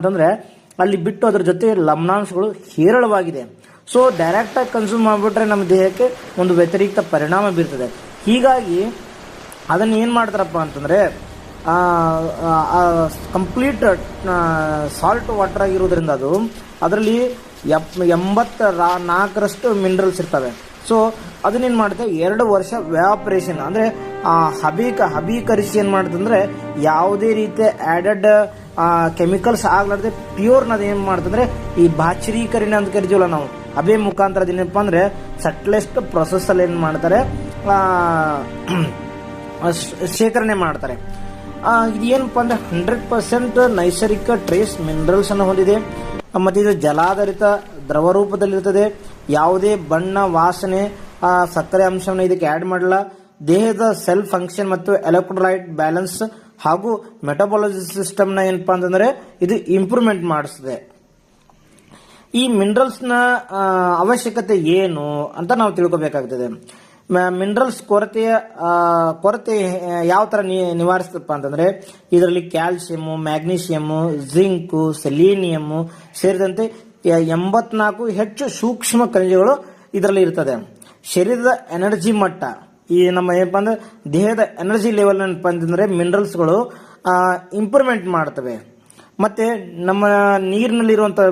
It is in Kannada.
ಅಂತಂದ್ರೆ ಅಲ್ಲಿ ಬಿಟ್ಟು ಅದ್ರ ಜೊತೆ ಲವಣಾಂಶಗಳು ಹೇರಳವಾಗಿದೆ. ಸೊ ಡೈರೆಕ್ಟ್ ಆಗಿ ಕನ್ಸ್ಯೂಮ್ ಮಾಡಿಬಿಟ್ರೆ ನಮ್ಮ ದೇಹಕ್ಕೆ ಒಂದು ವ್ಯತಿರಿಕ್ತ ಪರಿಣಾಮ ಬೀರ್ತದೆ. ಹೀಗಾಗಿ ಅದನ್ನ ಏನ್ ಮಾಡ್ತಾರಪ್ಪ ಅಂತಂದ್ರೆ ಕಂಪ್ಲೀಟ್ ಸಾಲ್ಟ್ ವಾಟರ್ ಆಗಿರೋದ್ರಿಂದ ಅದರಲ್ಲಿ 84% ಮಿನರಲ್ಸ್ ಇರ್ತವೆ. ಸೊ ಅದನ್ನೇನ್ ಮಾಡುತ್ತೆ, 2 ವರ್ಷ ವ್ಯಾಪರೇಷನ್ ಅಂದ್ರೆ ಹಬೀಕರಿಸಿ ಏನ್ ಮಾಡುತ್ತಂದ್ರೆ ಯಾವುದೇ ರೀತಿಯ ಆಡೆಡ್ ಕೆಮಿಕಲ್ಸ್ ಆಗ್ಲಾರ್ದೆ ಪ್ಯೂರ್ನ ಅದೇನ್ ಮಾಡ್ತಂದ್ರೆ ಈ ಬಾಚರೀಕರಣ ಅಂತ ಕರಿತೀವಲ್ಲ ನಾವು, ಹಬೆ ಮುಖಾಂತರ ಅದೇನಪ್ಪ ಅಂದ್ರೆ ಸಟ್ಲೆಸ್ಟ್ ಪ್ರೊಸೆಸ್ ಅಲ್ಲಿ ಏನ್ ಮಾಡ್ತಾರೆ, ಶೇಖರಣೆ ಮಾಡ್ತಾರೆ. ಇದೇನಪ್ಪ ಅಂದ್ರೆ 100% ನೈಸರ್ಗಿಕ ಟ್ರೇಸ್ ಮಿನರಲ್ಸ್ ಅನ್ನು ಹೊಂದಿದೆ. ಮತ್ತೆ ಇದು ಜಲಾಧಾರಿತ ದ್ರವ ರೂಪದಲ್ಲಿರ್ತದೆ. ಯಾವುದೇ ಬಣ್ಣ, ವಾಸನೆ, ಸಕ್ಕರೆ ಅಂಶವನ್ನು ಇದಕ್ಕೆ ಆಡ್ ಮಾಡಲ್ಲ. ದೇಹದ ಸೆಲ್ ಫಂಕ್ಷನ್ ಮತ್ತು ಎಲೆಕ್ಟ್ರೋಲೈಟ್ ಬ್ಯಾಲೆನ್ಸ್ ಹಾಗೂ ಮೆಟಬಾಲಜಿ ಸಿಸ್ಟಮ್ ನ ಏನಪ್ಪಾ ಅಂತಂದ್ರೆ ಇದು ಇಂಪ್ರೂವ್ಮೆಂಟ್ ಮಾಡಿಸ್ತದೆ. ಈ ಮಿನರಲ್ಸ್ ನ ಅವಶ್ಯಕತೆ ಏನು ಅಂತ ನಾವು ತಿಳ್ಕೊಬೇಕಾಗ್ತದೆ. ಮಿನರಲ್ಸ್ ಕೊರತೆ ಯಾವ ತರ ನಿವಾರಿಸ್ತಪ್ಪ ಅಂತಂದ್ರೆ ಇದರಲ್ಲಿ ಕ್ಯಾಲ್ಸಿಯಂ, ಮ್ಯಾಗ್ನೀಷಿಯಂ, ಜಿಂಕ್, ಸೆಲೀನಿಯಂ ಸೇರಿದಂತೆ 84 ಹೆಚ್ಚು ಸೂಕ್ಷ್ಮ ಖನಿಜಗಳು ಇದರಲ್ಲಿ ಇರ್ತದೆ. ಶರೀರದ ಎನರ್ಜಿ ಮಟ್ಟ, ಈ ನಮ್ಮ ಏನಪ್ಪಾ ಅಂದ್ರೆ ದೇಹದ ಎನರ್ಜಿ ಲೆವೆಲ್ ಏನಪ್ಪ ಅಂತಂದ್ರೆ ಮಿನರಲ್ಸ್ಗಳು ಇಂಪ್ರೂವ್ಮೆಂಟ್ ಮಾಡ್ತವೆ. ಮತ್ತೆ ನಮ್ಮ ನೀರಿನಲ್ಲಿರುವಂತಹ